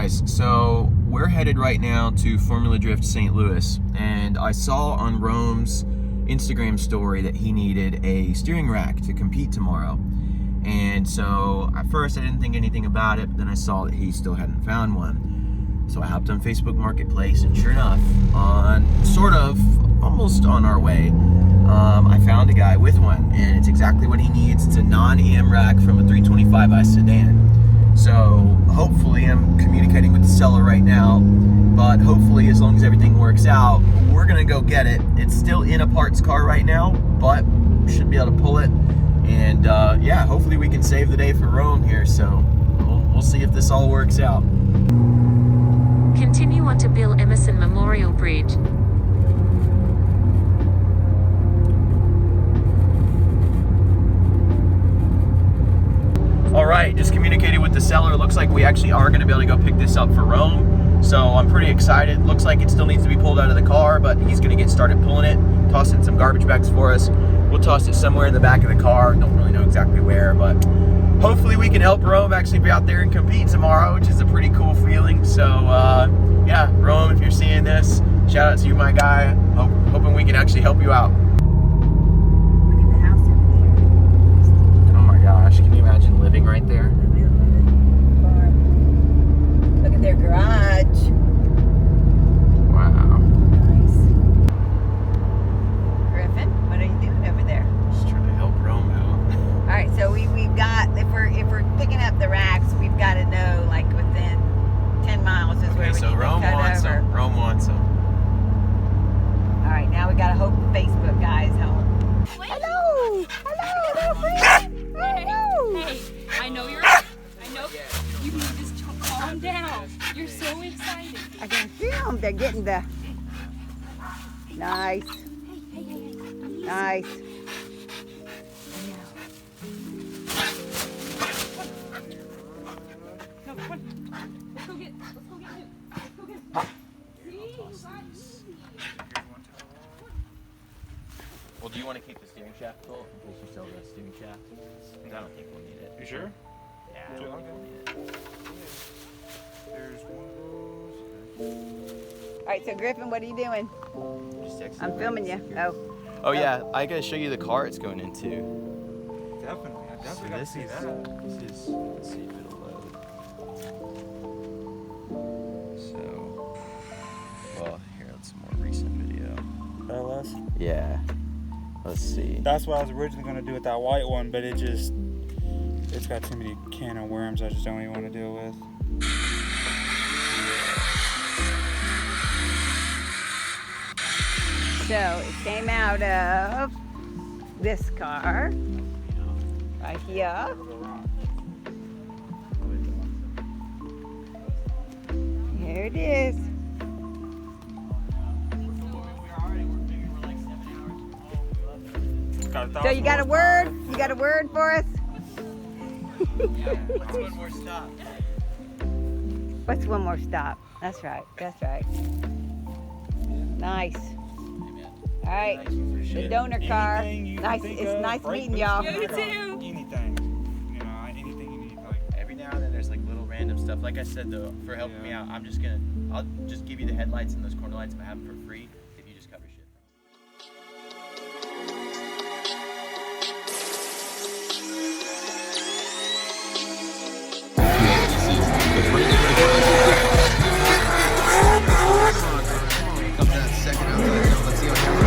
guys, so we're headed right now to Formula Drift St. Louis, and I saw on Rome's Instagram story that he needed a steering rack to compete tomorrow. And so at first I didn't think anything about it, but then I saw that he still hadn't found one. So I hopped on Facebook Marketplace, and sure enough, almost on our way, I found a guy with one, and it's exactly what he needs. It's a non-AM rack from a 325i sedan. So hopefully, I'm communicating with the seller right now, but hopefully as long as everything works out, we're gonna go get it. It's still in a parts car right now, but we should be able to pull it. And yeah, hopefully we can save the day for Rome here, so we'll see if this all works out. Continue on to Bill Emerson Memorial Bridge. All right, just communicated with the seller. It looks like we actually are going to be able to go pick this up for Rome. So I'm pretty excited. Looks like it still needs to be pulled out of the car, but he's going to get started pulling it, tossing some garbage bags for us. We'll toss it somewhere in the back of the car. Don't really know exactly where, but hopefully we can help Rome actually be out there and compete tomorrow, which is a pretty cool feeling. So yeah, Rome, if you're seeing this, shout out to you, my guy. Hoping we can actually help you out. Gosh, can you imagine living right there? Look at their garage. Wow. Nice. Griffin, what are you doing over there? Just trying to help Rome out. All right, so we've got, if we're picking up the racks, we've got to know like within 10 miles is where we so need Rome to cut wants over. them. Rome wants them. All right, now we got to hope the Facebook guy's home. Hello, friend. Hey, I know you need to just calm down. You're so excited. I can feel them. They're getting the nice. Nice. No, come on. Let's go get him. Well, do you want to keep the steering shaft full in case you sell the steering shaft? Because I don't think we'll need it. You sure? Yeah, I don't think we'll need it. There's one of those. All right, so Griffin, what are you doing? Just text I'm me. filming you. Oh. Oh yeah, I gotta show you the car it's going into. Definitely. I definitely got to see that. This is, let's see if it'll load. So, well, here, it's a more recent video. LS? Yeah, let's see. That's what I was originally going to do with that white one, but it's got too many can of worms I just don't even want to deal with. So it came out of this car right here. Here it is. So you got a word? You got a word for us? What's one more stop? What's one more stop? That's right. That's right. Nice. All right. The donor car. Nice. It's nice meeting y'all. You too. Anything. You know, anything you need. Like, Every now and then there's like little random stuff. Like I said though, for helping me out, I'll just give you the headlights and those corner lights if I have them for free if you just cover shit. Come to that second outside zone. Let's see what happens.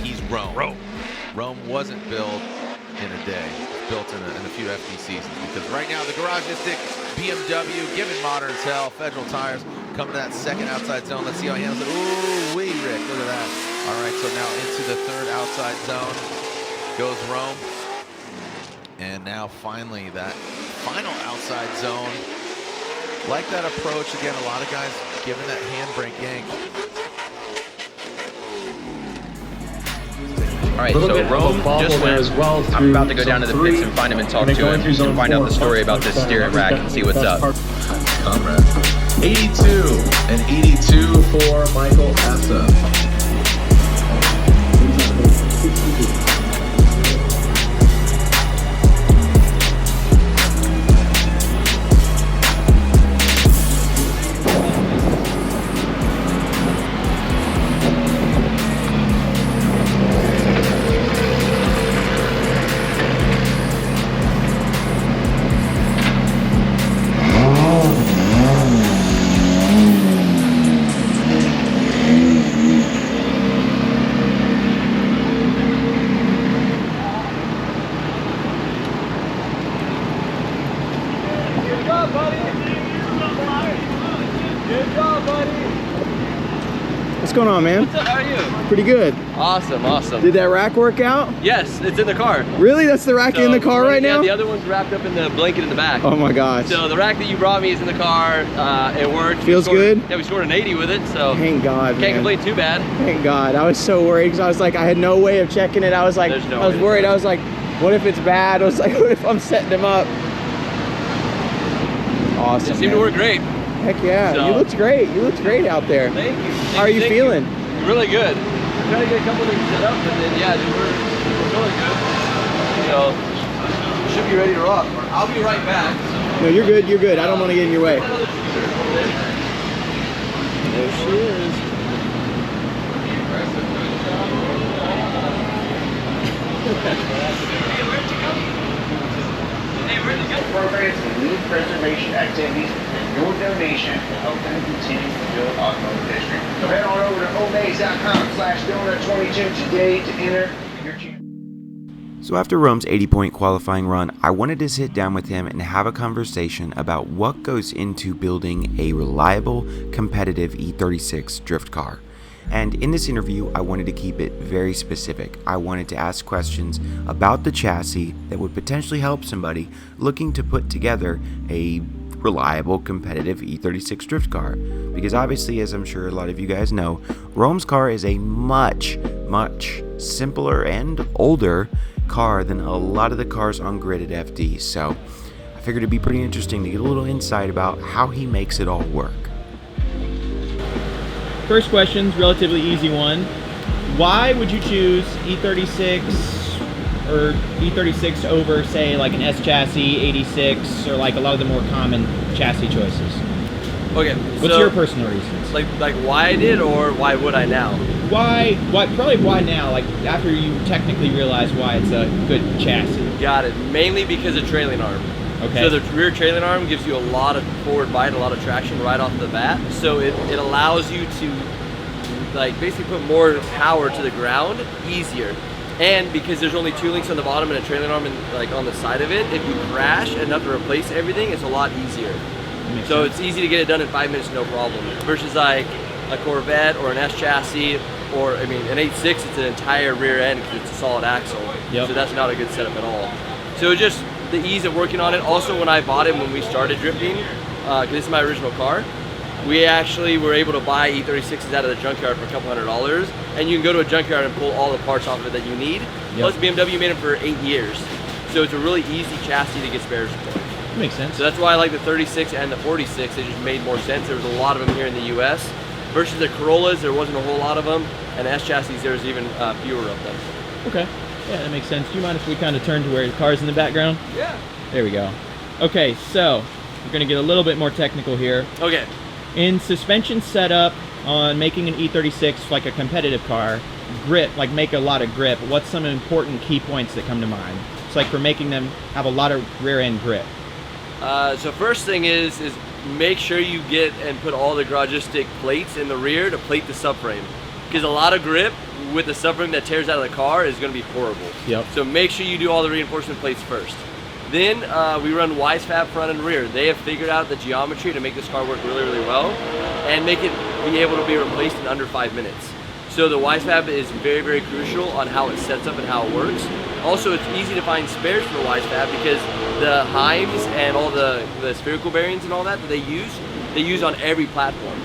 He's Rome. Rome wasn't built in a day. It's built in a few FD seasons because right now the Garagistic BMW, giving modern as hell, Federal tires, coming to that second outside zone. Let's see how he handles it. Ooh, wee, Rick, look at that. All right, so now into the third outside zone goes Rome. And now finally that final outside zone. Like that approach, again, a lot of guys giving that handbrake yank. All right, so Rome just went. I'm about to go down to the pits and find him and talk to him and find out the story about this steering rack and see what's up. Comrade. 82 and 82 for Michael Essa. What's going on, man? What's up? How are you? Pretty good. Awesome, awesome. Did that rack work out? Yes, it's in the car. Really? That's the rack in the car right now? Yeah, the other one's wrapped up in the blanket in the back. Oh my gosh. So the rack that you brought me is in the car. It worked. Feels good? Yeah, we scored an 80 with it, so thank God, can't complain too bad. Thank God. I was so worried because I was like, I had no way of checking it. I was like, There's no I was way. worried. I was like, what if it's bad? I was like, what if I'm setting him up? Awesome. It seemed to work great. Heck yeah. So- You looked great. You looked great out there. Thank you. How are you Thank feeling? Really good. I'm trying to get a couple things set up, and then yeah, dude, we're really good. So should be ready to rock. I'll be right back. So. No, you're good. You're good. I don't want to get in your way. There she is. Programs and lead preservation activities, your donation will help them continue to build automotive history. So head on over to omaze.com/donor22 today to enter your chance. So after Rome's 80-point qualifying run, I wanted to sit down with him and have a conversation about what goes into building a reliable, competitive E36 drift car. And in this interview, I wanted to keep it very specific. I wanted to ask questions about the chassis that would potentially help somebody looking to put together a reliable, competitive E36 drift car. Because obviously, as I'm sure a lot of you guys know, Rome's car is a much, much simpler and older car than a lot of the cars on grid at FD. So I figured it'd be pretty interesting to get a little insight about how he makes it all work. First question's relatively easy one. Why would you choose E36 or E36 over, say, like an S chassis, 86, or like a lot of the more common chassis choices? Okay. What's so, your personal reasons? Like why I did, or why would I now? Why? Probably why now? Like after you technically realize why it's a good chassis. Got it. Mainly because of trailing arm. Okay. So the rear trailing arm gives you a lot of forward bite, a lot of traction right off the bat. So it allows you to like basically put more power to the ground easier. And because there's only 2 links on the bottom and a trailing arm like on the side of it, if you crash and have to replace everything, it's a lot easier. So it's easy to get it done in 5 minutes, no problem. Versus like a Corvette or an S chassis, or I mean an 86, it's an entire rear end because it's a solid axle. Yep. So that's not a good setup at all. So just the ease of working on it. Also, when I bought it, when we started drifting, because this is my original car, we actually were able to buy E36s out of the junkyard for a couple $100s, and you can go to a junkyard and pull all the parts off of it that you need. Yep. Plus, BMW made them for 8 years, so it's a really easy chassis to get spares for. That makes sense. So that's why I like the 36 and the 46. They just made more sense. There was a lot of them here in the U.S. Versus the Corollas, there wasn't a whole lot of them, and the S chassis, there's even fewer of them. Okay. Yeah, that makes sense. Do you mind if we kind of turn to where the car's in the background? Yeah. There we go. Okay, so we're going to get a little bit more technical here. Okay. In suspension setup on making an E36 like a competitive car, grip, like make a lot of grip, what's some important key points that come to mind? It's like for making them have a lot of rear end grip. So first thing is make sure you get and put all the garage stick plates in the rear to plate the subframe. Because a lot of grip with the subframe that tears out of the car is going to be horrible. Yep. So make sure you do all the reinforcement plates first. Then we run WiseFab front and rear. They have figured out the geometry to make this car work really, really well and make it be able to be replaced in under 5 minutes. So the WiseFab is very, very crucial on how it sets up and how it works. Also, it's easy to find spares for the WiseFab because the Heims and all the spherical bearings and all that they use on every platform.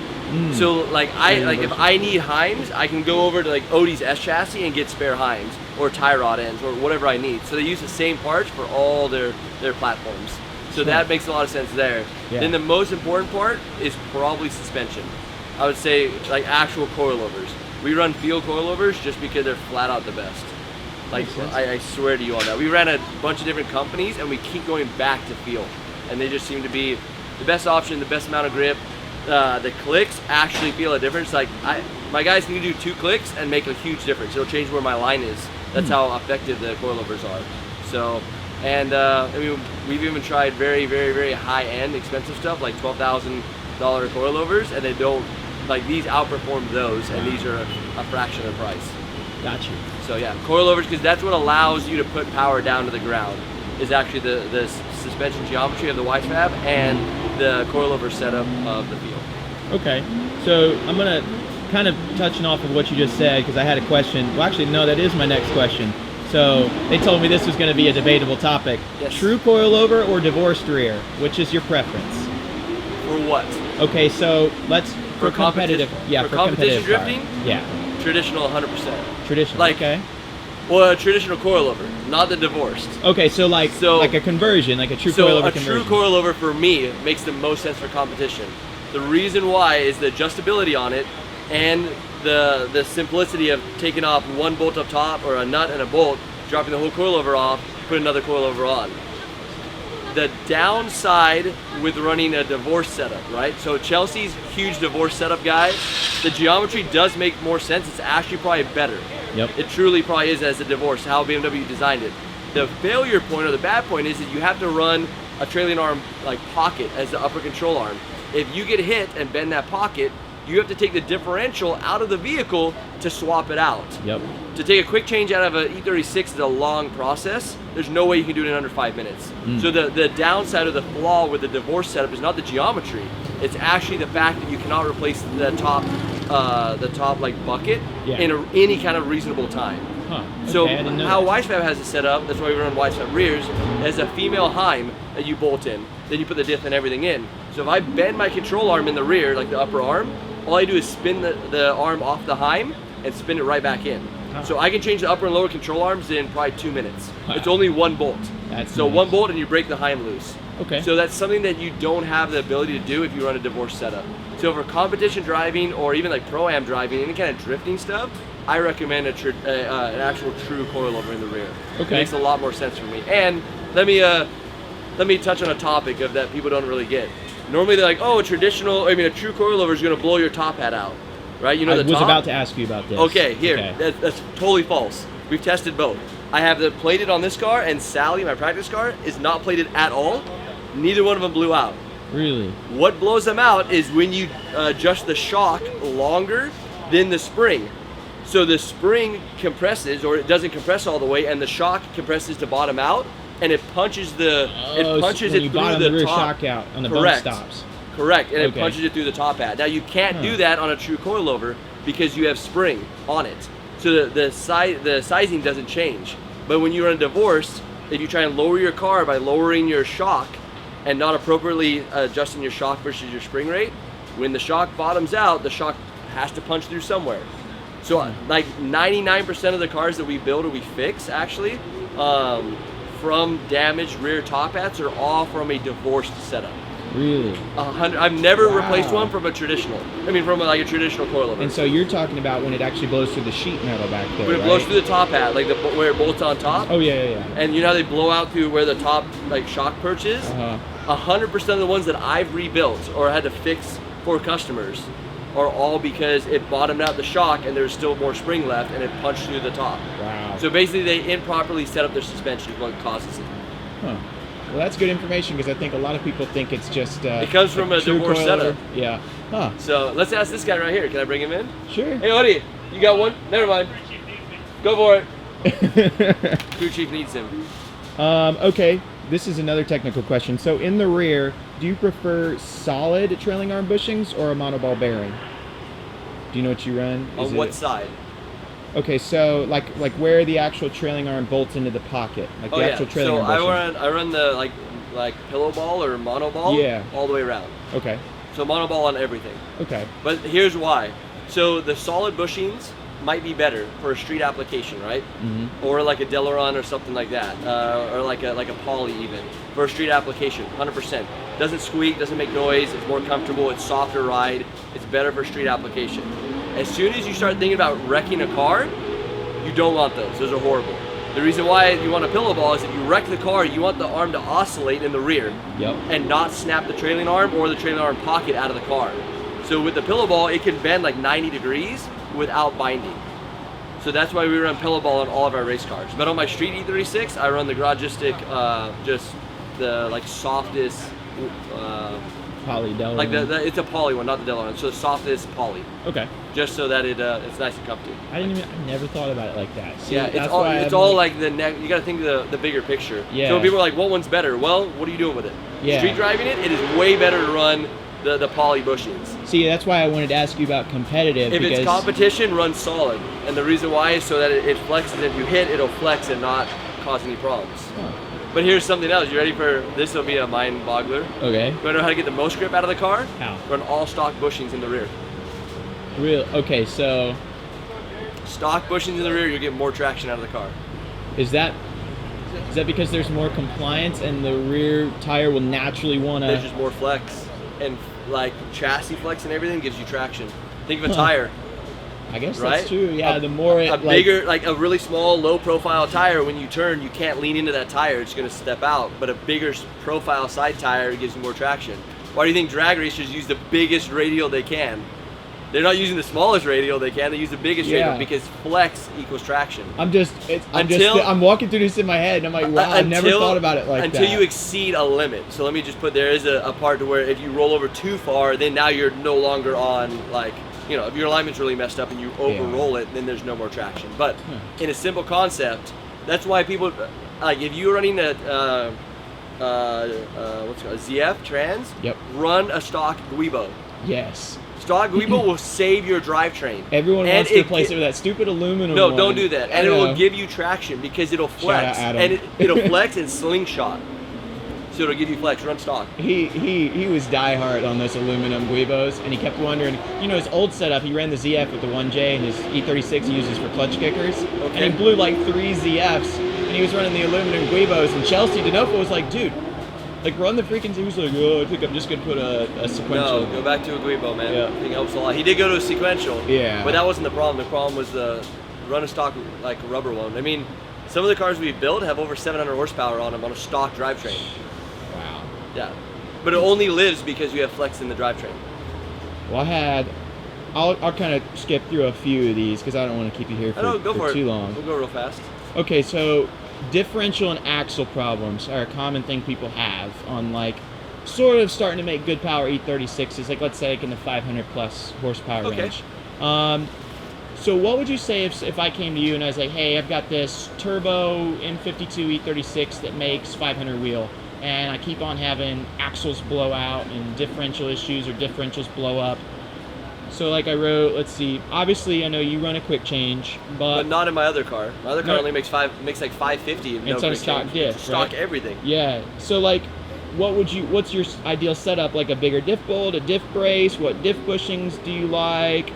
So like if I need Heims, I can go over to like Odie's S chassis and get spare Heims, or tie rod ends or whatever I need. So they use the same parts for all their platforms. So that makes a lot of sense there. Yeah. Then the most important part is probably suspension. I would say like actual coilovers. We run field coilovers just because they're flat out the best. Like I swear to you on that. We ran a bunch of different companies and we keep going back to field. And they just seem to be the best option, the best amount of grip. The clicks actually feel a difference. Like my guys can do 2 clicks and make a huge difference. It'll change where my line is. That's how effective the coilovers are. So, and I mean, we've even tried very, very, very high-end, expensive stuff like $12,000 coilovers, and they don't, like these outperform those, and these are a fraction of the price. Got you. So yeah, coilovers, because that's what allows you to put power down to the ground, is actually the suspension geometry of the Weissfab and the coilover setup of the field. Okay, so I'm gonna kind of touching off of what you just said, because I had a question. Well, actually, no, that is my next question. So they told me this was going to be a debatable topic. Yes. True coilover or divorced rear? Which is your preference? For what? Okay, so let's for competitive. Yeah, for competition drifting. Yeah. Traditional, 100%. Traditional. Like, okay. Well, a traditional coilover, not the divorced. Okay, so like a conversion, like a true coilover conversion. So a true coilover for me makes the most sense for competition. The reason why is the adjustability on it and the simplicity of taking off one bolt up top or a nut and a bolt, dropping the whole coilover off, put another coilover on. The downside with running a divorce setup, right? So Chelsea's huge divorce setup guy, the geometry does make more sense. It's actually probably better. Yep. It truly probably is as a divorce, how BMW designed it. The failure point or the bad point is that you have to run a trailing arm like pocket as the upper control arm. If you get hit and bend that pocket, you have to take the differential out of the vehicle to swap it out. Yep. To take a quick change out of an E36 is a long process. There's no way you can do it in under 5 minutes. So the downside or the flaw with the divorce setup is not the geometry. It's actually the fact that you cannot replace the top like bucket in any kind of reasonable time. Huh. Okay, So I didn't know how that. Weissfab has it set up, that's why we run Weissfab rears, as a female Heim that you bolt in. Then you put the diff and everything in. So if I bend my control arm in the rear, like the upper arm, all I do is spin the arm off the Heim and spin it right back in. So I can change the upper and lower control arms in probably 2 minutes. It's only one bolt. So nice. one bolt and you break the Heim loose. Okay. So that's something that you don't have the ability to do if you run a divorce setup. So for competition driving or even like Pro-Am driving, any kind of drifting stuff, I recommend an actual true coilover in the rear. Okay. It makes a lot more sense for me. And let me touch on a topic of that people don't really get. Normally they're like, oh, a true coilover is going to blow your top hat out, right? You know the top? I was about to ask you about this. Okay, here, Okay. That's totally false. We've tested both. I have the plated on this car, and Sally, my practice car, is not plated at all. Neither one of them blew out. Really? What blows them out is when you adjust the shock longer than the spring. So the spring compresses, or it doesn't compress all the way, and the shock compresses to bottom out, and it punches the so when you through bottom the the rear top. shock out on the Correct. bump stops. Correct, and Okay. it punches it through the top hat. Now you can't do that on a true coilover because you have spring on it. So the sizing doesn't change. But when you run a divorce, if you try and lower your car by lowering your shock and not appropriately adjusting your shock versus your spring rate, when the shock bottoms out, the shock has to punch through somewhere. So like 99% of the cars that we build or we fix actually from damaged rear top hats are all from a divorced setup. Really? I've never replaced one from a traditional. I mean, from like a traditional coilover. And so you're talking about when it actually blows through the sheet metal back there, when it right? blows through the top hat, like where it bolts on top. Oh yeah. And you know how they blow out through where the top like shock perch is? 100% of the ones that I've rebuilt or had to fix for customers are all because it bottomed out the shock and there's still more spring left and it punched through the top. Wow. So basically they improperly set up their suspension is what causes it. Huh. Well, that's good information because I think a lot of people think it's just it comes from a true divorce coilover. setup. Yeah. Huh. So let's ask this guy right here. Can I bring him in? Sure. Hey, Odie, you got one? Never mind. Go for it. Crew chief needs him. Okay. This is another technical question. So in the rear, do you prefer solid trailing arm bushings or a monoball bearing? Do you know what you run? On what side? Okay, so like where the actual trailing arm bolts into the pocket, like the actual trailing arm bushing. I run the like pillow ball or mono ball all the way around. Okay. So mono ball on everything. Okay. But here's why. So the solid bushings might be better for a street application, right? Mm-hmm. Or like a Delaron or something like that, or like a Poly even for a street application. 100%. Doesn't squeak, doesn't make noise. It's more comfortable. It's softer ride. It's better for street application. As soon as you start thinking about wrecking a car, you don't want those. Those are horrible. The reason why you want a pillow ball is if you wreck the car, you want the arm to oscillate in the rear and not snap the trailing arm or the trailing arm pocket out of the car. So with the pillow ball, it can bend like 90 degrees without binding. So that's why we run pillow ball on all of our race cars. But on my street E36, I run the Garagistic, just the like softest, Poly Delaron. like it's a Poly one, not the Delaron. So the softest Poly. Okay. Just so that it's nice and comfy. I never thought about it like that. See, Yeah, it's all like the neck. You got to think of the bigger picture. Yeah. So when people are like, "What one's better?" Well, what are you doing with it? Yeah. Street driving it is way better to run the Poly bushings. See, that's why I wanted to ask you about competitive. If because it's competition, run solid, and the reason why is so that it flexes. If you hit, it'll flex and not cause any problems. Huh. But here's something else. You ready for this? Will be a mind boggler. Okay. You want to know how to get the most grip out of the car? How? Run all stock bushings in the rear. Real. Okay, so Stock bushings in the rear, you'll get more traction out of the car. is that because there's more compliance and the rear tire will naturally want There's to? just more flex, and like chassis flex and everything gives you traction. Think of a tire. I guess right? that's true. Yeah, the more it bigger, like a really small, low-profile tire. When you turn, you can't lean into that tire; it's going to step out. But a bigger profile side tire gives you more traction. Why do you think drag racers use the biggest radial they can? They're not using the smallest radial they can. They use the biggest radial because flex equals traction. I'm walking through this in my head, and I'm like, wow, I've never thought about it like that. Until you exceed a limit. So let me just put, there is a part to where if you roll over too far, then now you're no longer on, like, you know, if your alignment's really messed up and you over-roll it, then there's no more traction. But in a simple concept, that's why people, like, if you're running a what's it called, a ZF Trans, run a stock Guibo. Yes. Stock Guibo will save your drivetrain. Everyone wants to replace it with that stupid aluminum No, one. don't do that. And it will give you traction because it'll flex. Shout out Adam. And it'll flex and slingshot. So it'll give you flex. Run stock. He was diehard on those aluminum Guibos, and he kept wondering, you know, his old setup, he ran the ZF with the 1J, and his E36 he uses for clutch kickers. Okay. And he blew like 3 ZFs, and he was running the aluminum Guibos, and Chelsea DeNofa was like, dude, like, run the freaking. He was like, oh, I think I'm just gonna put a sequential. No, go back to a Guibo, man. Yeah. I think it helps a lot. He did go to a sequential. Yeah. But that wasn't the problem. The problem was the run a stock, like, rubber one. I mean, some of the cars we build have over 700 horsepower on them on a stock drivetrain. Wow. Yeah. But it only lives because you have flex in the drivetrain. Well, I'll kind of skip through a few of these because I don't want to keep you here for too long. We'll go real fast. Okay, so differential and axle problems are a common thing people have on, like, sort of starting to make good power E36s, like, let's say, like in the 500 plus horsepower range. So what would you say if I came to you and I was like, hey, I've got this turbo M52 E36 that makes 500 wheel, and I keep on having axles blow out and differential issues or differentials blow up. So, like, I wrote, let's see, obviously I know you run a quick change, but not in my other car. My other car only makes like 550. And it's on a stock diff, stock right? everything. Yeah. So, like, what's your ideal setup? Like a bigger diff bolt, a diff brace? What diff bushings do you like?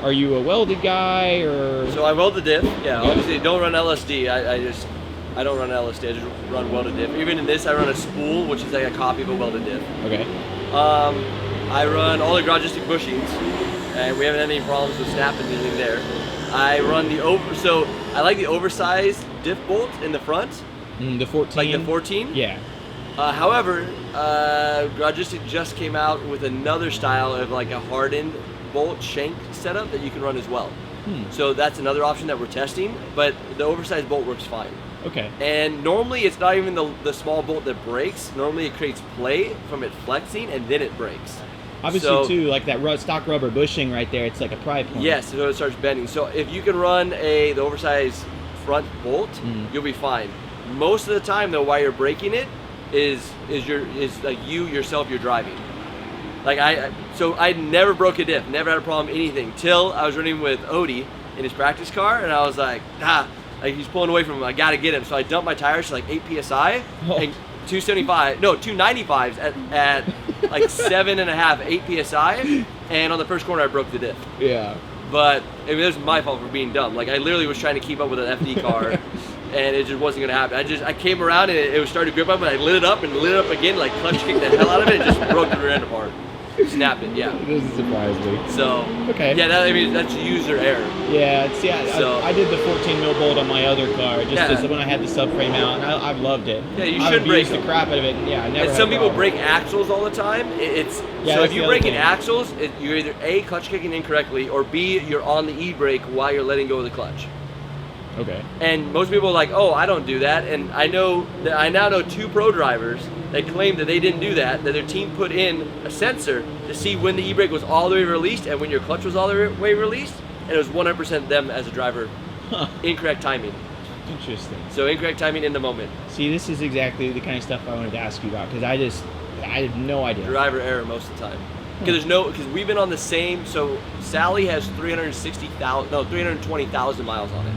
Are you a welded guy or? So I weld the diff. Yeah. Obviously, don't run LSD. I don't run LSD. I just run welded diff. Even in this, I run a spool, which is like a copy of a welded diff. Okay. I run all the Garagistic bushings, and we haven't had any problems with snapping anything there. I run so I like the oversized diff bolt in the front. The 14. Like the 14. Yeah. However, Garagistic just came out with another style of like a hardened bolt shank setup that you can run as well. So that's another option that we're testing, but the oversized bolt works fine. Okay. And normally it's not even the small bolt that breaks. Normally it creates play from it flexing and then it breaks. Obviously, too, like that stock rubber bushing right there, it's like a pry point. Yes, so it starts bending. So if you can run the oversized front bolt, you'll be fine. Most of the time, though, while you're braking it, is like you yourself you're driving. Like I never broke a diff, never had a problem anything till I was running with Odie in his practice car, and I was like, like he's pulling away from him. I gotta get him. So I dumped my tires to like 8 psi and 295s at like 7.5, 8 psi, and on the first corner I broke the diff. Yeah. But I mean, it was my fault for being dumb. Like, I literally was trying to keep up with an FD car, and it just wasn't gonna happen. I came around and it was starting to grip up, and I lit it up and lit it up again, like clutch kicked the hell out of it, and just broke the rear end apart. Snapped it, yeah. It doesn't surprise me. So, okay. Yeah, I mean, that's user error. Yeah, see, So- I did the 14 mil bolt on my other car, just Yeah. when I had the subframe out, and I've loved it. Yeah, you I've should break abused the them. crap out of it, and yeah, I never And had some a people problem. break axles all the time. Yeah, So that's if you're the other breaking thing. axles, you're either A, clutch kicking incorrectly, or B, you're on the e-brake while you're letting go of the clutch. Okay. And most people are like, oh, I don't do that. And I now know 2 pro drivers that claim that they didn't do that their team put in a sensor to see when the e-brake was all the way released and when your clutch was all the way released. And it was 100% them as a driver. Incorrect timing. Interesting. So incorrect timing in the moment. See, this is exactly the kind of stuff I wanted to ask you about, because I had no idea. Driver error most of the time. Because we've been on the same, so Sally has 320,000 miles on it,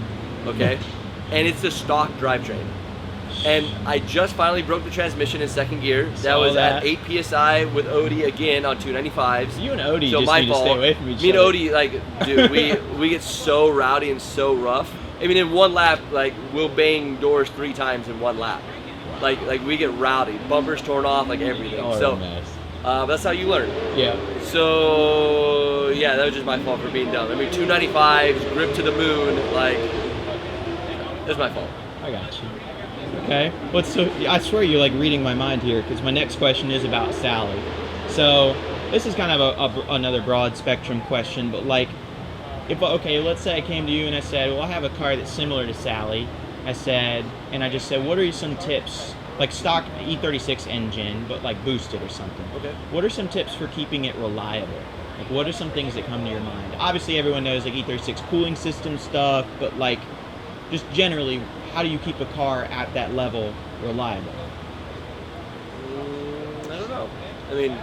okay? And it's the stock drivetrain. And I just finally broke the transmission in second gear. That was at 8 PSI with Odie again on 295s. You and Odie so just my need fault. to stay away from each Me and other. Odie, like, dude, we get so rowdy and so rough. I mean, in one lap, like, we'll bang doors 3 times in one lap. Like we get rowdy, bumpers torn off, like everything. Oh, so nice. that's how you learn. Yeah. So yeah, that was just my fault for being dumb. I mean, 295s, grip to the moon, like, it was my fault. I got you. Okay. Well, so I swear you're like reading my mind here, because my next question is about Sally. So this is kind of another broad spectrum question, but like, let's say I came to you and I said, well, I have a car that's similar to Sally. I said, what are some tips, like stock E36 engine, but like boosted or something? Okay. What are some tips for keeping it reliable? Like, what are some things that come to your mind? Obviously, everyone knows like E36 cooling system stuff, but like, just generally, how do you keep a car at that level reliable? I don't know. I mean,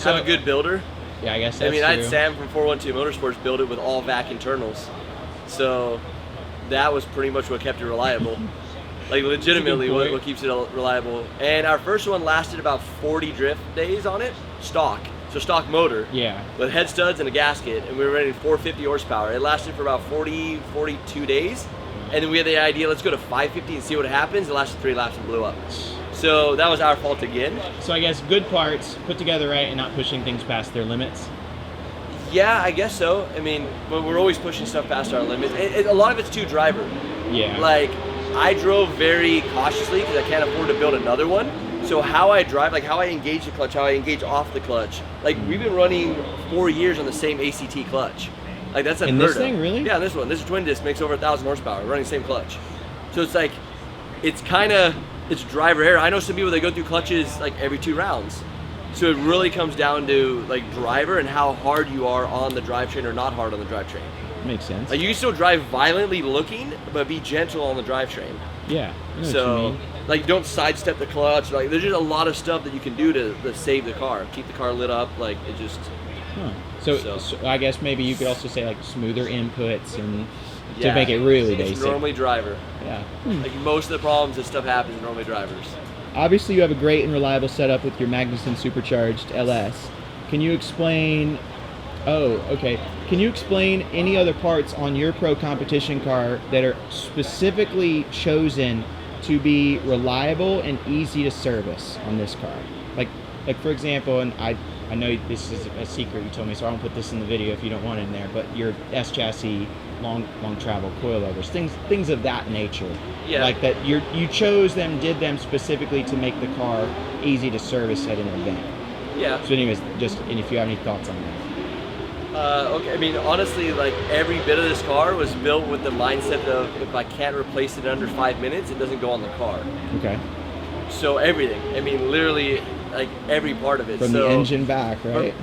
have a good builder. Yeah, I guess that's I had true. Sam from 412 Motorsports build it with all vac internals. So that was pretty much what kept it reliable. Like, legitimately what keeps it reliable. And our first one lasted about 40 drift days on it, stock. So stock motor. Yeah. With head studs and a gasket, and we were running 450 horsepower. It lasted for about 42 days. And then we had the idea, let's go to 550 and see what happens. It lasted 3 laps and blew up. So that was our fault again. So I guess good parts, put together right, and not pushing things past their limits. Yeah, I guess so. I mean, but we're always pushing stuff past our limits. A lot of it's too driver. Yeah. Like, I drove very cautiously because I can't afford to build another one. So how I drive, like how I engage the clutch, how I engage off the clutch. Like, we've been running 4 years on the same ACT clutch. Like, that's unheard of. In this thing, really? Yeah, this one. This is twin disc, makes over 1,000 horsepower, running the same clutch. So it's like, it's driver error. I know some people that go through clutches like every 2 rounds. So it really comes down to like driver and how hard you are on the drivetrain or not hard on the drivetrain. Makes sense. Like, you can still drive violently looking, but be gentle on the drivetrain. Yeah. I know what you So, mean. like, don't sidestep the clutch. Like, there's just a lot of stuff that you can do to save the car, keep the car lit up. Like, it just. Huh. So I guess maybe you could also say like smoother inputs and Yeah, to make it really it's basic. normally driver. Yeah. Like, most of the problems that stuff happens are normally drivers. Obviously, you have a great and reliable setup with your Magnuson supercharged LS. Can you explain? Oh, okay. Can you explain any other parts on your pro competition car that are specifically chosen to be reliable and easy to service on this car? Like for example, and I know this is a secret you told me, so I won't put this in the video if you don't want it in there, but your S chassis long travel coilovers, things of that nature. Yeah. Like that you did them specifically to make the car easy to service at an event. Yeah. So anyways, and if you have any thoughts on that. Okay, I mean, honestly, like, every bit of this car was built with the mindset of, if I can't replace it in under 5 minutes, it doesn't go on the car. Okay. So everything, I mean, literally, like, every part of it. From the engine back, right?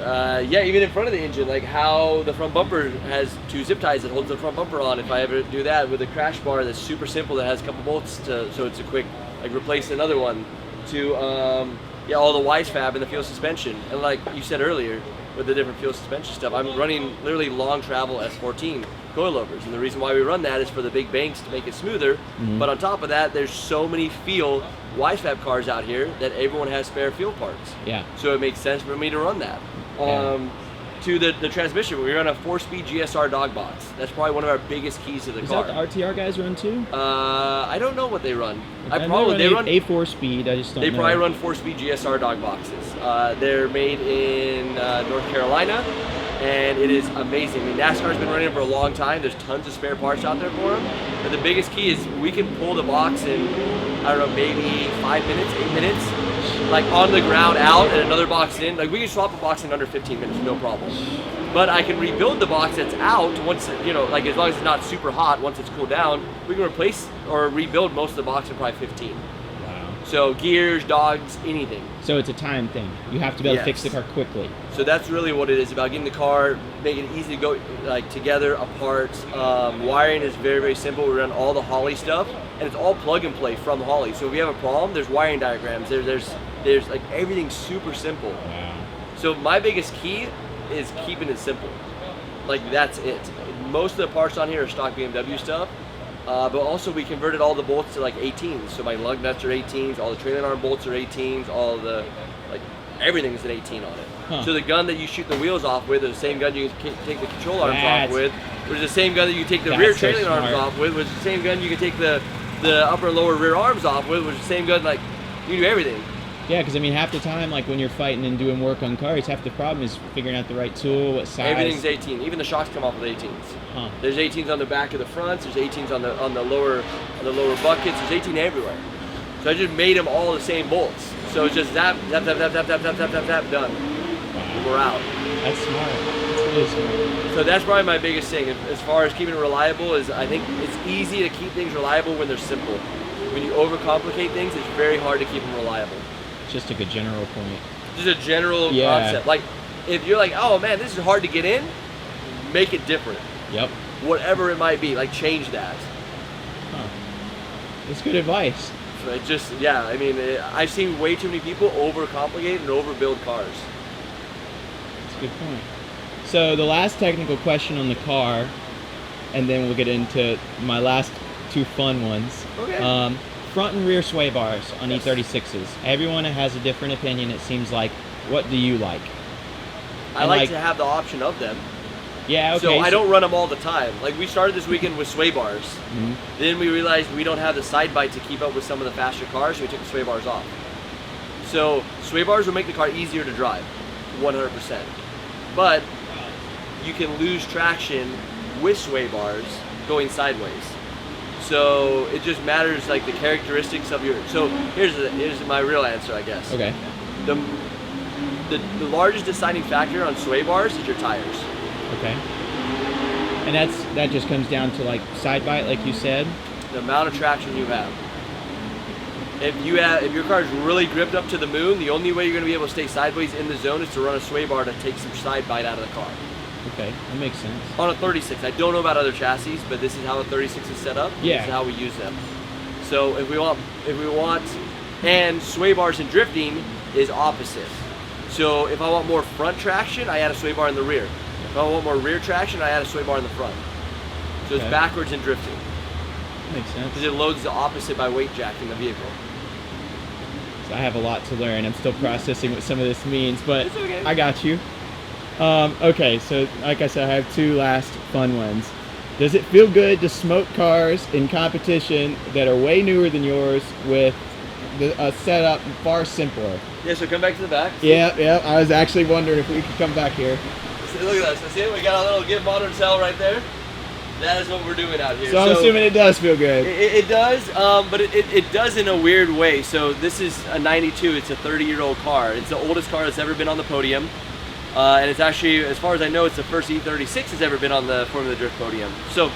Yeah, even in front of the engine, like how the front bumper has 2 zip ties that holds the front bumper on. If I ever do that with a crash bar that's super simple, that has a couple bolts so it's a quick, like, replace another one. To all the Wise Fab and the fuel suspension, and like you said earlier, with the different fuel suspension stuff, I'm running literally long travel S14 coilovers, and the reason why we run that is for the big banks to make it smoother. Mm-hmm. But on top of that, there's so many Wise Fab cars out here that everyone has spare fuel parts. Yeah. So it makes sense for me to run that. to the transmission. We run a 4-speed GSR dog box. That's probably one of our biggest keys to the Is car. that the RTR guys run too? I don't know what they run. They run a 4-speed. I just don't know. They probably run 4-speed GSR dog boxes. They're made in North Carolina, and it is amazing. I mean, NASCAR's been running them for a long time. There's tons of spare parts out there for them. But the biggest key is we can pull the box in, I don't know, maybe 5 minutes, 8 minutes, like on the ground out, and another box in. Like we can swap a box in under 15 minutes, no problem. But I can rebuild the box that's out once, like as long as it's not super hot, once it's cooled down, we can replace or rebuild most of the box in probably 15. Wow. So gears, dogs, anything. So it's a time thing. You have to be able to fix the car quickly. So that's really what it is about, getting the car, making it easy to go like together, apart. Wiring is very, very simple. We run all the Holley stuff, and it's all plug and play from Holley. So if you have a problem, there's wiring diagrams. There's like everything's super simple. Wow. So my biggest key is keeping it simple. Like that's it. Most of the parts on here are stock BMW stuff, but also we converted all the bolts to like 18s. So my lug nuts are 18s, all the trailing arm bolts are 18s, all the everything's an 18 on it. Huh. So the gun that you shoot the wheels off with is the same gun you can take the control arms off with, which is the same gun that you can take the rear trailing arms off with, which is the same gun you can take the upper and lower rear arms off with, which is the same gun, like you do everything. Yeah, because I mean, half the time, like when you're fighting and doing work on cars, half the problem is figuring out the right tool, what size. Everything's 18. Even the shocks come off with 18s. Huh. There's 18s on the back of the fronts. There's 18s on the lower buckets. There's 18 everywhere. So I just made them all the same bolts. So it's just zap, zap, zap, zap, zap, zap, zap, zap, zap, zap, done. Wow. We're out. That's smart. That's really smart. So that's probably my biggest thing as far as keeping it reliable. Is I think it's easy to keep things reliable when they're simple. When you overcomplicate things, it's very hard to keep them reliable. Just like a general point. Just a general concept. Like, if you're like, oh man, this is hard to get in, make it different. Yep. Whatever it might be, like change that. Huh. That's good advice. So it just, yeah, I mean, I've seen way too many people overcomplicate and overbuild cars. That's a good point. So the last technical question on the car, and then we'll get into my last two fun ones. Okay. Front and rear sway bars on E36s. Everyone has a different opinion, it seems like. What do you like? I like to have the option of them. Yeah, okay. So I don't run them all the time. Like we started this weekend with sway bars. Mm-hmm. Then we realized we don't have the side bite to keep up with some of the faster cars, so we took the sway bars off. So sway bars will make the car easier to drive, 100%. But you can lose traction with sway bars going sideways. So it just matters like the characteristics of your. So here's my real answer, I guess. Okay. The largest deciding factor on sway bars is your tires. Okay. And that just comes down to like side bite, like you said. The amount of traction you have. If your car is really gripped up to the moon, the only way you're going to be able to stay sideways in the zone is to run a sway bar to take some side bite out of the car. Okay, that makes sense. On a 36, I don't know about other chassis, but this is how a 36 is set up. Yeah. This is how we use them. So if we want, and sway bars in drifting is opposite. So if I want more front traction, I add a sway bar in the rear. If I want more rear traction, I add a sway bar in the front. So it's backwards in drifting. Makes sense. Because it loads the opposite by weight jacking the vehicle. So I have a lot to learn. I'm still processing what some of this means, but It's okay. I got you. Okay, so like I said, I have two last fun ones. Does it feel good to smoke cars in competition that are way newer than yours with a setup far simpler? Yeah, so come back to the back. Yeah, I was actually wondering if we could come back here. So look at that. So see, we got a little Give Modern Cell right there. That is what we're doing out here. So I'm assuming it does feel good. It does, but it does in a weird way. So this is a 92. It's a 30-year-old car. It's the oldest car that's ever been on the podium. And it's actually, as far as I know, it's the first E36 that's ever been on the Formula Drift podium. So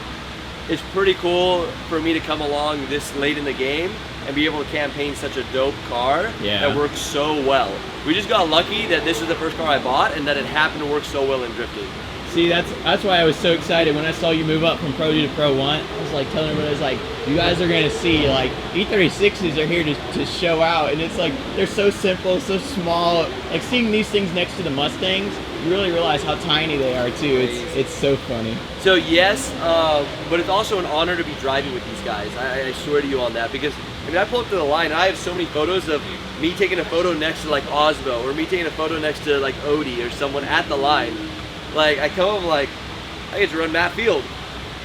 it's pretty cool for me to come along this late in the game and be able to campaign such a dope car that works so well. We just got lucky that this was the first car I bought and that it happened to work so well in drifting. See, that's why I was so excited when I saw you move up from Pro 2 to Pro 1. I was like telling everyone, I was like, you guys are gonna see, like, E36s are here to show out, and it's like, they're so simple, so small. Like, seeing these things next to the Mustangs, you really realize how tiny they are too. It's so funny. So yes, but it's also an honor to be driving with these guys. I swear to you on that, because I mean, I pull up to the line, I have so many photos of me taking a photo next to like Osbo, or me taking a photo next to like Odie or someone at the line. Like I come up like I get to run Matt Field,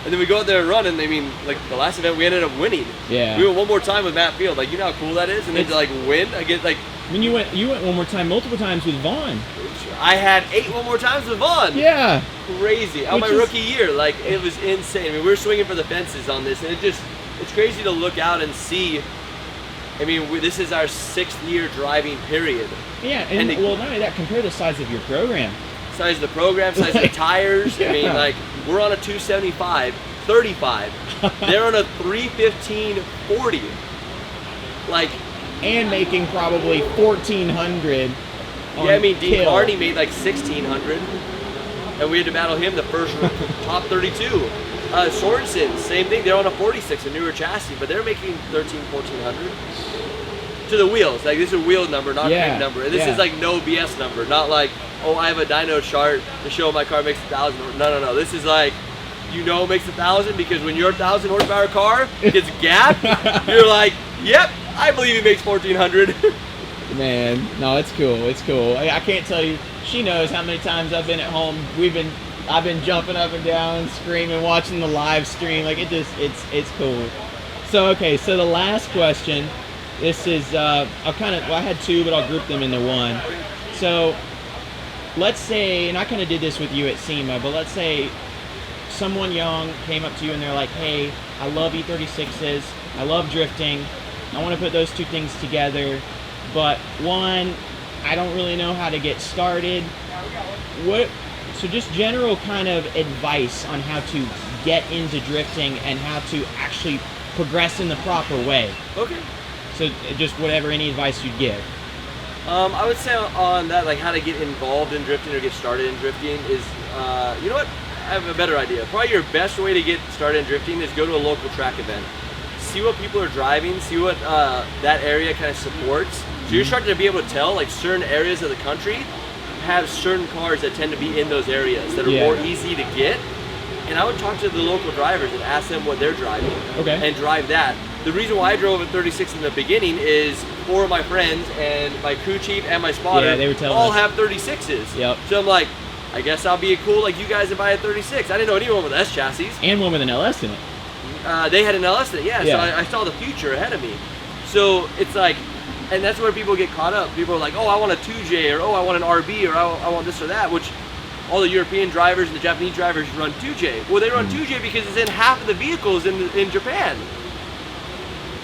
and then we go out there and run, and I mean like the last event we ended up winning. Yeah. We went one more time with Matt Field. Like you know how cool that is, and then to like win, I get like. I mean, you went one more time, multiple times with Vaughn. I had 8 one more times with Vaughn. Yeah. Crazy. On my rookie year, like it was insane. I mean, we were swinging for the fences on this, and it's crazy to look out and see. I mean, this is our 6th year driving period. Yeah, and well, not only that, compare the size of your program. Size of the program, size of the tires. Yeah. I mean, like we're on a 275, 35. They're on a 315, 40. Like. And making probably 1,400. Yeah, I mean, Dean Carney made like 1,600, and we had to battle him the first top 32. Sorensen, same thing. They're on a 46, a newer chassis, but they're making 1,400 to the wheels. Like this is a wheel number, not a big number. And this is like no BS number, not like oh I have a dyno chart to show my car makes 1,000. No. This is like. You know it makes 1,000 because when your 1,000 horsepower car gets gapped, you're like, yep, I believe he makes 1,400. Man, no, it's cool. It's cool. I can't tell you. She knows how many times I've been at home. I've been jumping up and down, screaming, watching the live stream. Like it's cool. So okay, so the last question. This is I had 2, but I'll group them into one. So let's say, and I kind of did this with you at SEMA, but let's say. Someone young came up to you and they're like, hey, I love E36s, I love drifting, I want to put those 2 things together, but one, I don't really know how to get started. So just general kind of advice on how to get into drifting and how to actually progress in the proper way. Okay. So just whatever, any advice you'd give. I would say on that, like how to get involved in drifting or get started in drifting is, you know what? I have a better idea. Probably your best way to get started in drifting is go to a local track event. See what people are driving, see what that area kind of supports. So you're starting to be able to tell like certain areas of the country have certain cars that tend to be in those areas that are more easy to get. And I would talk to the local drivers and ask them what they're driving and drive that. The reason why I drove a 36 in the beginning is 4 of my friends and my crew chief and my spotter all have 36s. Yep. So I'm like, I guess I'll be cool like you guys and buy a 36. I didn't know anyone with S chassis. And one with an LS in it. They had an LS in it, yeah. So I saw the future ahead of me. So it's like, and that's where people get caught up. People are like, oh, I want a 2J, or oh, I want an RB, or I want this or that, which all the European drivers and the Japanese drivers run 2J. Well, they run 2J because it's in half of the vehicles in Japan.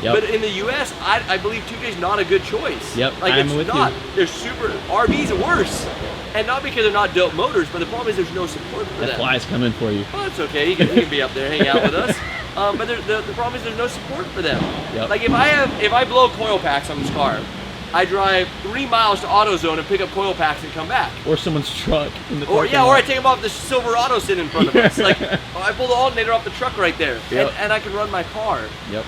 Yep. But in the U.S., I believe 2J is not a good choice. Yep, like I'm it's with not. you. They're super. RBs are worse, and not because they're not dope motors, but the problem is there's no support for them. That fly's coming for you. Well, that's okay. He can be up there, hang out with us. But the problem is there's no support for them. Yep. Like if I blow coil packs on this car, I drive 3 miles to AutoZone and pick up coil packs and come back. Or someone's truck in the or parking lot. I take them off the Silverado sitting in front of us. Like I pull the alternator off the truck right there, and I can run my car. Yep.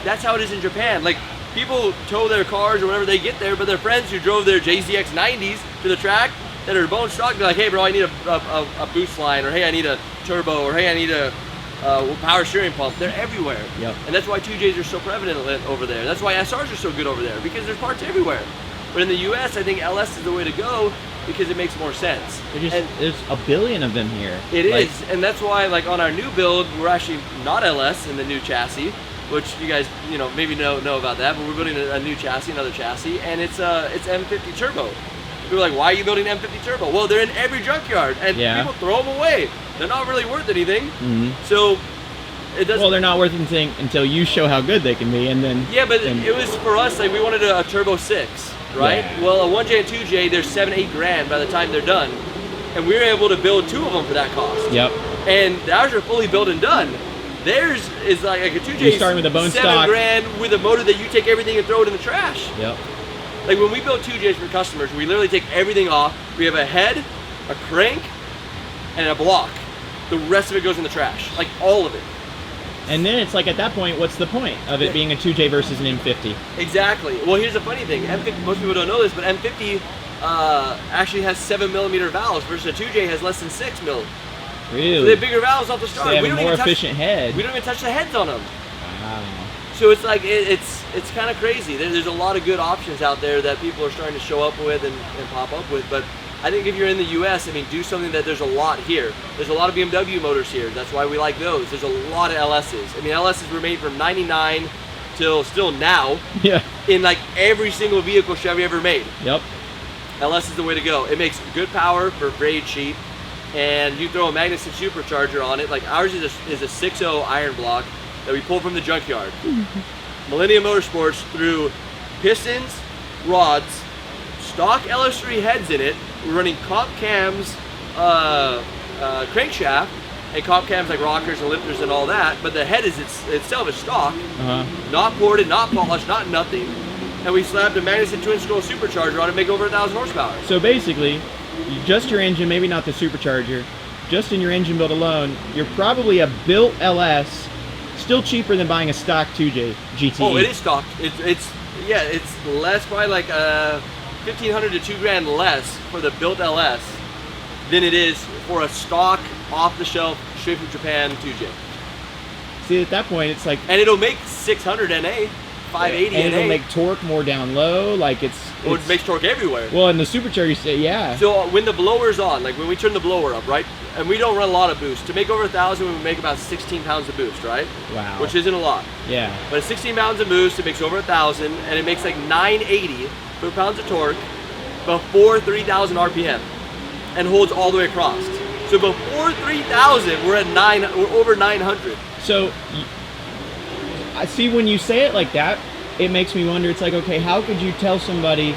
That's how it is in Japan. Like people tow their cars or whenever they get there, but their friends who drove their JZX 90s to the track that are bone stock, they're like, hey bro, I need a boost line, or hey, I need a turbo, or hey, I need a power steering pump. They're everywhere. Yep. And that's why 2Js are so prevalent over there. That's why SRs are so good over there, because there's parts everywhere. But in the US, I think LS is the way to go because it makes more sense. There's a billion of them here. It is, and that's why like on our new build, we're actually not LS in the new chassis, which you guys maybe know about that, but we're building a new chassis, another chassis, and it's M50 turbo. People are like, why are you building M50 turbo? Well, they're in every junkyard, and people throw them away. They're not really worth anything. Mm-hmm. So it doesn't. Well, they're not worth anything until you show how good they can be, and then. Yeah, but it was for us. Like we wanted a turbo 6, right? Yeah. Well, a 1J and 2J, they're $7-8 grand by the time they're done, and we were able to build 2 of them for that cost. Yep. And ours are fully built and done. Theirs is like a 2J. You're starting with a bone $7 stock. grand with a motor that you take everything and throw it in the trash. Yep. Like when we build 2Js for customers, we literally take everything off. We have a head, a crank, and a block. The rest of it goes in the trash, like all of it. And then it's like at that point, what's the point of it being a 2J versus an M50? Exactly. Well, here's the funny thing. M50, most people don't know this, but M50 actually has 7mm valves versus a 2J has less than 6 mil. Really? So they have bigger valves off the start. So they have a more efficient head. We don't even touch the heads on them. Wow. So it's like it's kind of crazy. There's a lot of good options out there that people are starting to show up with and pop up with, but I think if you're in the U.S., I mean, do something that there's a lot here. There's a lot of BMW motors here. That's why we like those. There's a lot of LSs. I mean, LSs were made from '99 till still now. Yeah. In like every single vehicle Chevy ever made. Yep. LS is the way to go. It makes good power for very cheap, and you throw a Magnuson supercharger on it. Like ours is a 6.0 iron block that we pulled from the junkyard. Millennium Motorsports threw pistons, rods, stock LS3 heads in it. We're running comp cams, crankshaft, and comp cams like rockers and lifters and all that. But the head is itself is stock, not ported, not polished, not nothing. And we slapped a Magnuson twin scroll supercharger on it, make over 1,000 horsepower. So basically, just your engine, maybe not the supercharger, just in your engine build alone, you're probably a built LS, still cheaper than buying a stock 2J GTE. Oh, it is stock. It's less, probably like $1,500 to $2,000 less for the built LS than it is for a stock, off-the-shelf, straight from Japan 2J. See, at that point, it's like, and it'll make 600 NA. 580 and it'll NA. make torque more down low, like it makes torque everywhere. Well, in the supercharger, yeah. So when the blower's on, like when we turn the blower up, right, and we don't run a lot of boost. To make over 1,000, we make about 16 pounds of boost, right? Wow. Which isn't a lot. Yeah. But at 16 pounds of boost, it makes over 1,000, and it makes like 980 foot-pounds of torque before 3,000 RPM, and holds all the way across. So before 3,000, we're over 900. So. I see when you say it like that, it makes me wonder, it's like, okay, how could you tell somebody,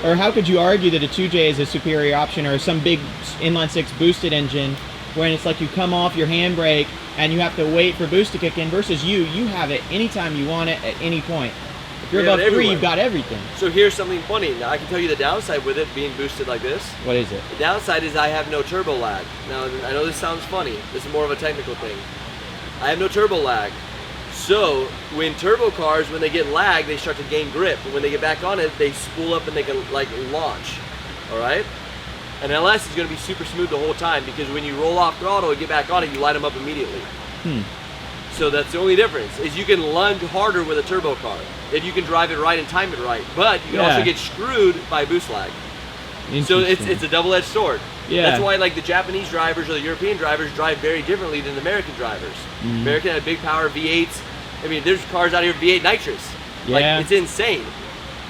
or how could you argue that a 2J is a superior option or some big inline six boosted engine when it's like you come off your handbrake and you have to wait for boost to kick in versus you have it anytime you want it at any point. If you're above 3, you've got everything. So here's something funny. Now I can tell you the downside with it being boosted like this. What is it? The downside is I have no turbo lag. Now I know this sounds funny. This is more of a technical thing. I have no turbo lag. So when turbo cars, when they get lag, they start to gain grip. And when they get back on it, they spool up and they can like launch. All right? And LS is going to be super smooth the whole time because when you roll off throttle and get back on it, you light them up immediately. So that's the only difference, is you can lunge harder with a turbo car if you can drive it right and time it right. But you can also get screwed by boost lag. So it's a double-edged sword. Yeah. That's why like the Japanese drivers or the European drivers drive very differently than the American drivers. American had big power V8s. I mean, there's cars out here V8 nitrous. Yeah. Like, it's insane.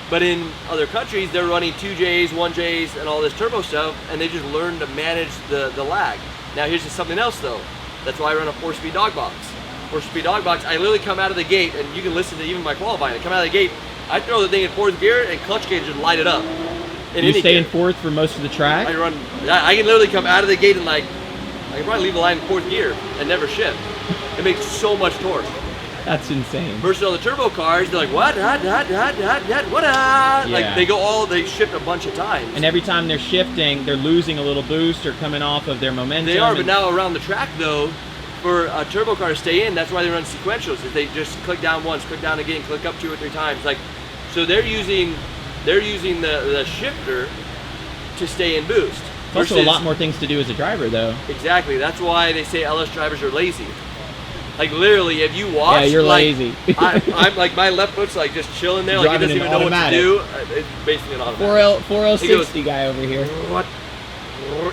But in other countries, they're running 2Js, 1Js, and all this turbo stuff, and they just learn to manage the lag. Now, here's just something else, though. That's why I run a 4-speed dog box. 4-speed dog box, I literally come out of the gate, and you can listen to even my qualifying. I come out of the gate, I throw the thing in 4th gear, and clutch gauge just light it up. You stay in 4th for most of the track? I can literally come out of the gate and like, I can probably leave the line in 4th gear and never shift. It makes so much torque. That's insane. Versus on the turbo cars, they're like, what? What? Yeah. Like they shift a bunch of times. And every time they're shifting, they're losing a little boost or coming off of their momentum. They are, but now around the track though, for a turbo car to stay in, that's why they run sequentials. Is they just click down once, click down again, click up 2 or 3 times. Like, so they're using the shifter to stay in boost. Also a lot more things to do as a driver though. Exactly. That's why they say LS drivers are lazy. Like literally, if you watch, yeah, you're like, lazy. I'm like my left foot's like just chilling there, like it doesn't even know what to do. It's basically an automatic. 4L60 guy over here. What?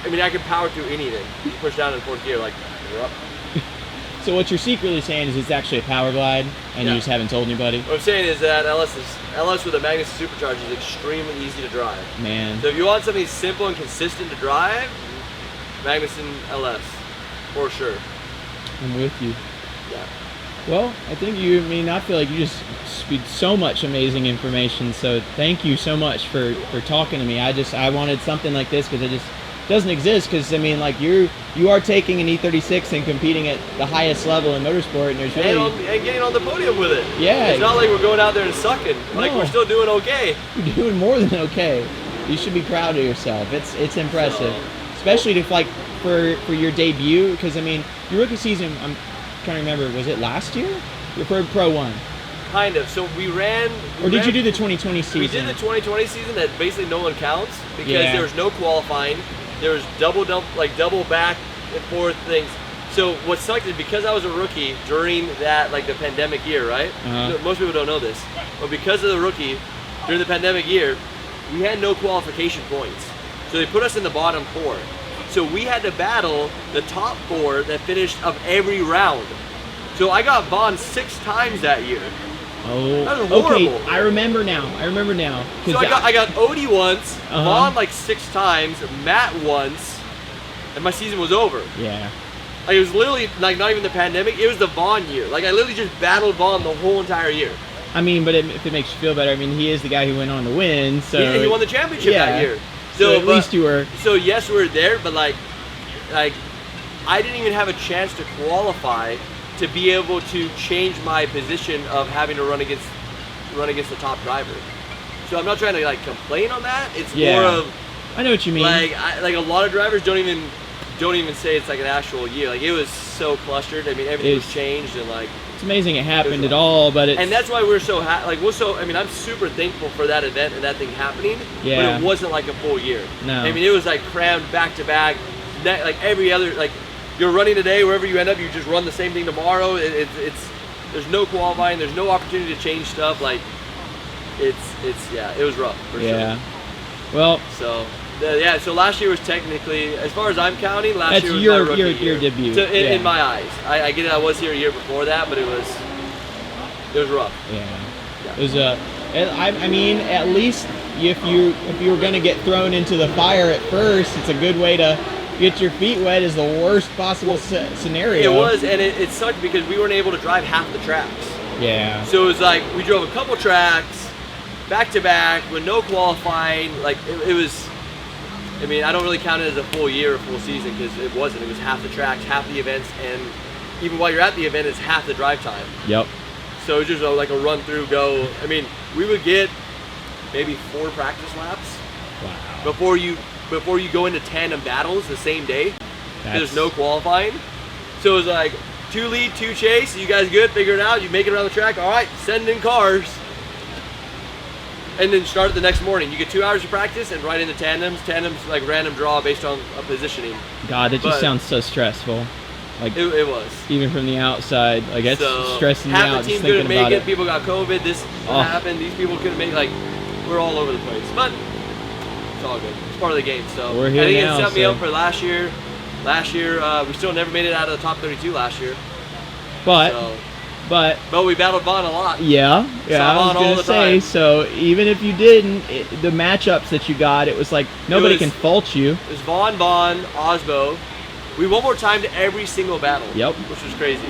I mean, I can power through anything. You push down in 4th gear, like. So what you're secretly saying is it's actually a power glide, and you just haven't told anybody. What I'm saying is that LS with a Magnuson supercharger is extremely easy to drive. Man. So if you want something simple and consistent to drive, Magnuson LS, for sure. I'm with you. Yeah. Well, I feel like you just spewed so much amazing information. So thank you so much for talking to me. I wanted something like this because it just doesn't exist. Because I mean, like you are taking an E36 and competing at the highest level in motorsport, and there's really and getting on the podium with it. Yeah. It's not like we're going out there and sucking. Like we're still doing okay. You're doing more than okay. You should be proud of yourself. It's impressive, especially to like for your debut. Because I mean, your rookie season. I'm trying to remember, was it last year? Your Pro 1? Kind of. So we ran... Or did you do the 2020 season? We did the 2020 season that basically no one counts because there was no qualifying. There was double back and forth things. So what sucked is because I was a rookie during that, like the pandemic year, right? Most people don't know this. But because of the rookie, during the pandemic year, we had no qualification points. So they put us in the bottom 4. So we had to battle the top 4 that finished of every round. So I got Vaughn 6 times that year. Oh, that was horrible. Okay, I remember now. So I got Odie once, Uh-huh. Vaughn like 6 times, Matt once, and my season was over. Yeah. Like, it was literally like not even the pandemic. It was the Vaughn year. Like I literally just battled Vaughn the whole entire year. I mean, but if it makes you feel better, I mean, he is the guy who went on to win. So he won the championship that year. So at least you were. So yes, we were there, but like I didn't even have a chance to qualify to be able to change my position of having to run against the top driver. So I'm not trying to like complain on that. It's more of, I know what you mean. Like a lot of drivers don't even say it's like an actual year. Like it was so clustered. I mean, everything was changed and like. It's amazing it happened at all, but it's. And that's why we're so I mean, I'm super thankful for that event and that thing happening. Yeah. But it wasn't like a full year. No. I mean, it was like crammed back to back. Like every other like. You're running today, wherever you end up, you just run the same thing tomorrow. There's no qualifying, there's no opportunity to change stuff. Like, it was rough for sure. Well. So, so last year was technically, as far as I'm counting, last year was your, my rookie year. debut. So in my eyes, I get it. I was here a year before that, but it was rough. Yeah. It was I mean, at least if you were gonna get thrown into the fire at first, it's a good way to. Get your feet wet is the worst possible scenario. It was, and it sucked because we weren't able to drive half the tracks. Yeah. So it was like we drove a couple tracks back to back with no qualifying. Like it was. I mean, I don't really count it as a full year or full season because it wasn't. It was half the tracks, half the events, and even while you're at the event, it's half the drive time. Yep. So it was just like a run through go. I mean, we would get maybe 4 practice laps. Wow. Before you go into tandem battles the same day. There's no qualifying. So it was like 2 lead, 2 chase. You guys good? Figure it out. You make it around the track. All right, send in cars. And then start the next morning. You get 2 hours of practice and right into tandems. Tandems like random draw based on a positioning. God, that just sounds so stressful. Like it was. Even from the outside, like it's stressing me out. Half the team couldn't make it. People got COVID. This happened. These people couldn't make it. Like we're all over the place. But it's all good. It's part of the game. So we're here I think now, it set me up for last year. Last year, we still never made it out of the top 32 last year. But we battled Vaughn a lot. Yeah, I was gonna say. Time. So even if you didn't, the matchups that you got, it was like nobody can fault you. It was Vaughn, Osbo. We one more time to every single battle. Yep. Which was crazy.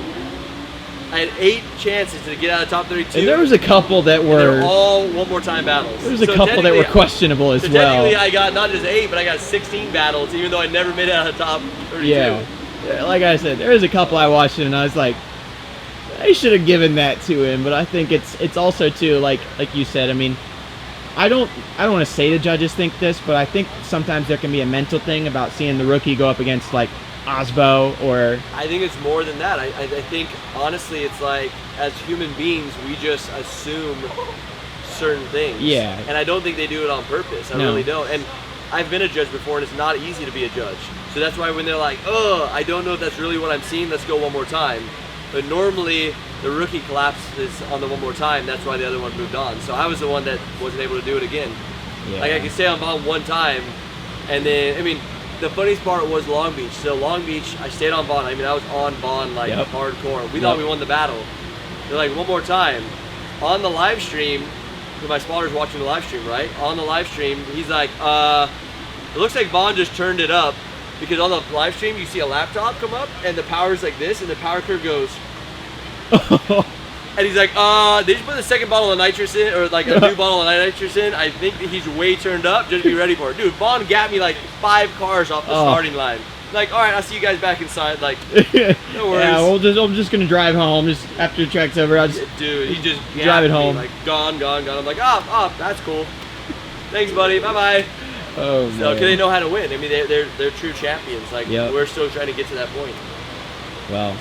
I had 8 chances to get out of the top 32. And there was a couple that were. They were all one more time battles. There was a couple that were questionable as well. Technically, I got not just 8, but I got 16 battles, even though I never made it out of the top 32. Yeah. Like I said, there was a couple I watched it and I was like, I should have given that to him. But I think it's also too like you said. I mean, I don't want to say the judges think this, but I think sometimes there can be a mental thing about seeing the rookie go up against like Osbo or. I think it's more than that. I think honestly, it's like as human beings, we just assume certain things. Yeah. And I don't think they do it on purpose. I really don't. And I've been a judge before, and it's not easy to be a judge. So that's why when they're like, "Oh, I don't know if that's really what I'm seeing. Let's go one more time." But normally the rookie collapses on the one more time. That's why the other one moved on. So I was the one that wasn't able to do it again. Yeah. Like I could stay on Vaughn one time, and then I mean. The funniest part was Long Beach. So Long Beach, I stayed on Vaughn. I mean, I was on Vaughn like hardcore. We thought we won the battle. They're like, one more time. On the live stream, because my spotter's watching the live stream, right? On the live stream, he's like, it looks like Vaughn just turned it up because on the live stream, you see a laptop come up and the power's like this and the power curve goes. And he's like, they just put the second bottle of nitrous in, or like a new bottle of nitrous in. I think that he's way turned up. Just be ready for it. Dude, Vaughn gapped me like 5 cars off the starting line. Like, all right, I'll see you guys back inside. Like, no worries. Yeah, I'm just going to drive home. Just after the track's over, I'll just Dude, he just drive it home. Me, like, gone. I'm like, that's cool. Thanks, buddy. Bye-bye. Oh, man. So, because they know how to win. I mean, they're true champions. Like, we're still trying to get to that point. Well,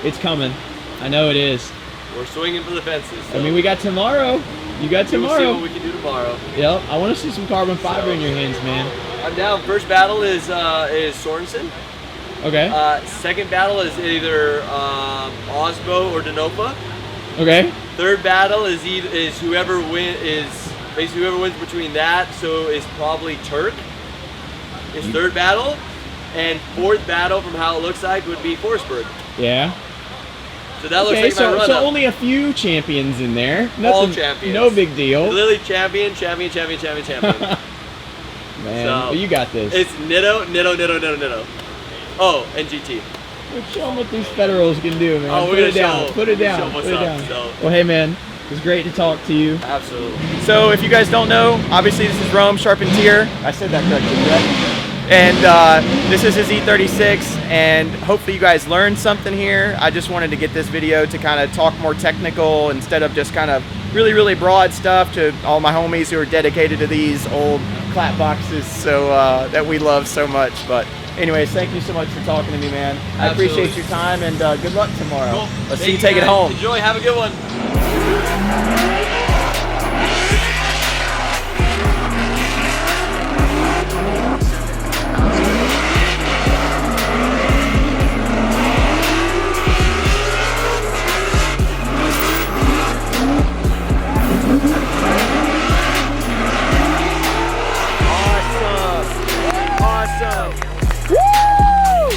it's coming. I know it is. We're swinging for the fences. So. I mean, we got tomorrow. You got tomorrow. We'll see what we can do tomorrow. Yep. I want to see some carbon fiber in your hands, man. I'm down. First battle is Sorensen. Okay. Second battle is either Osbo or Denofa. Okay. Third battle is whoever wins between that. So is probably Turk. is third battle, and fourth battle from how it looks like would be Forsberg. Yeah. So that looks like my so run-up. only a few champions in there. Nothing, All champions. No big deal. Literally champion. Man, So, you got this. It's Nitto. Oh, and GT. Show them what these Federals can do, man. Oh, we're Put gonna it down. show- Put it down. show what's Put it up, down. so. Well, hey, man. It was great to talk to you. Absolutely. So if you guys don't know, obviously this is Rome Charpentier. I said that correctly, correct? And this is his E36, and hopefully you guys learned something here. I just wanted to get this video to kind of talk more technical instead of just kind of really, really broad stuff to all my homies who are dedicated to these old clap boxes so that we love so much. But anyways, thank you so much for talking to me, man. I Absolutely. appreciate your time, and good luck tomorrow. Cool. Let's Thank see you take it guys. home. Enjoy. Have a good one. Awesome. Woo!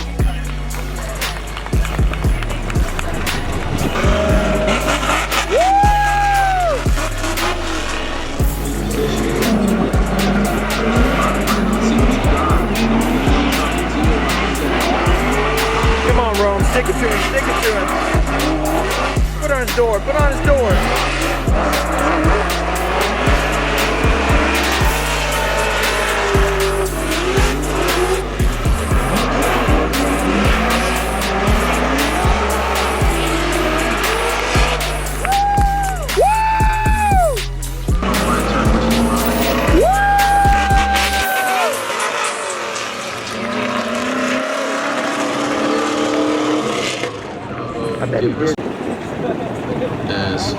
Come on, Rome. Stick it to him. Stick it to him. Put on his door. Put on his door. As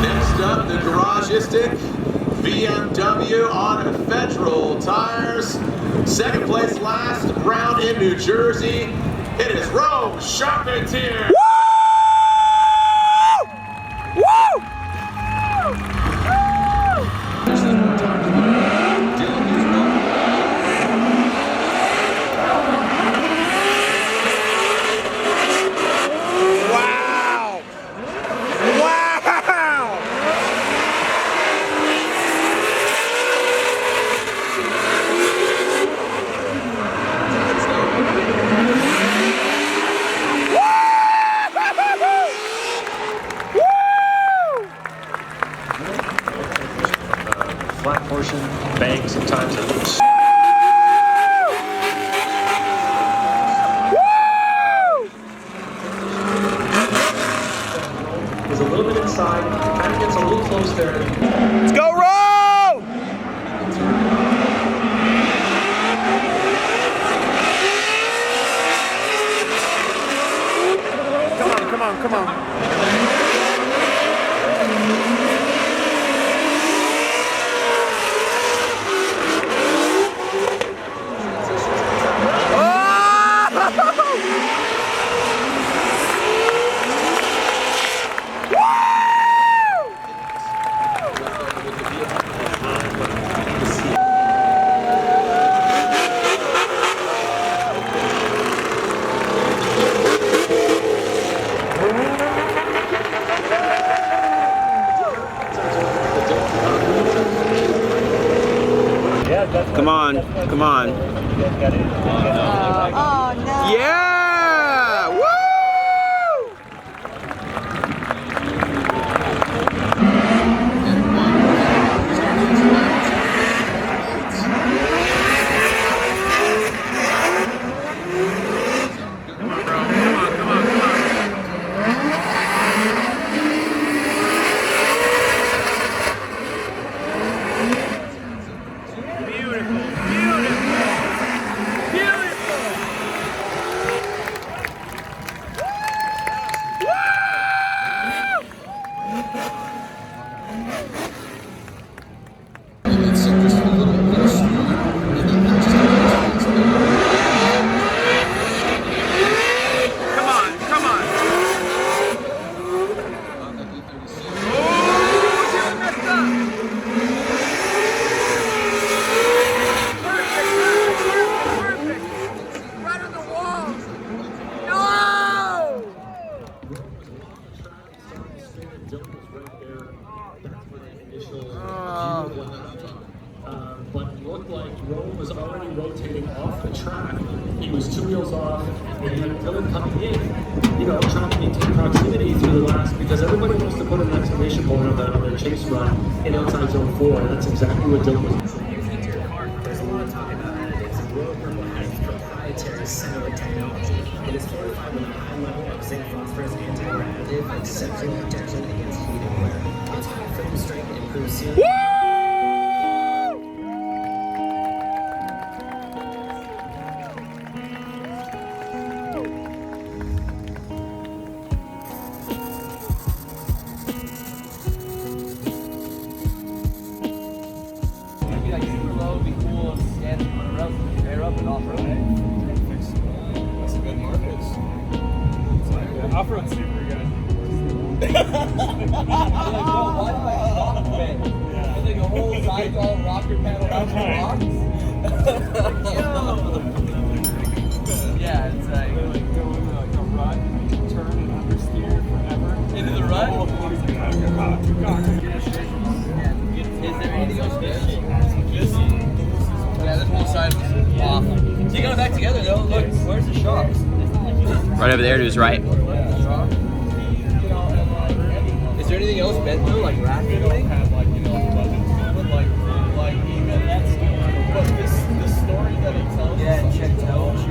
next up, the Garagistic BMW on Federal tires. Second place last round in New Jersey. It is Rome Charpentier. Flat portion, bank, sometimes it looks. Is a little bit inside, kind of gets a little close there. Let's go, Rome! Come on, come on, come on. Come on, come on. Oh no. Yeah! Woo! and coming in, trying to maintain proximity through the last, because everybody wants to put an exclamation point on their chase run in outside zone 4, and that's exactly what Dylan was. There's a lot of talk about additives, and Coilover has proprietary cellular technology. It is fortified with a high level of zinc phosphorus anti-wear additive, exceptional protection against heat and wear. Its high film strength improves seal. Off-road super good. And then the whole side's all rocker panel rocks. Yeah, it's like go into like a rut, turn and understeer forever. Into the rut? Is there anything else there? Yeah, this whole side was off. So you got it back together though. Look, where's the shocks? Right over there to his right. Is there anything else bent though, like rack or anything? Have like buttons, but like even that's but this the story that it tells. Yeah, check out.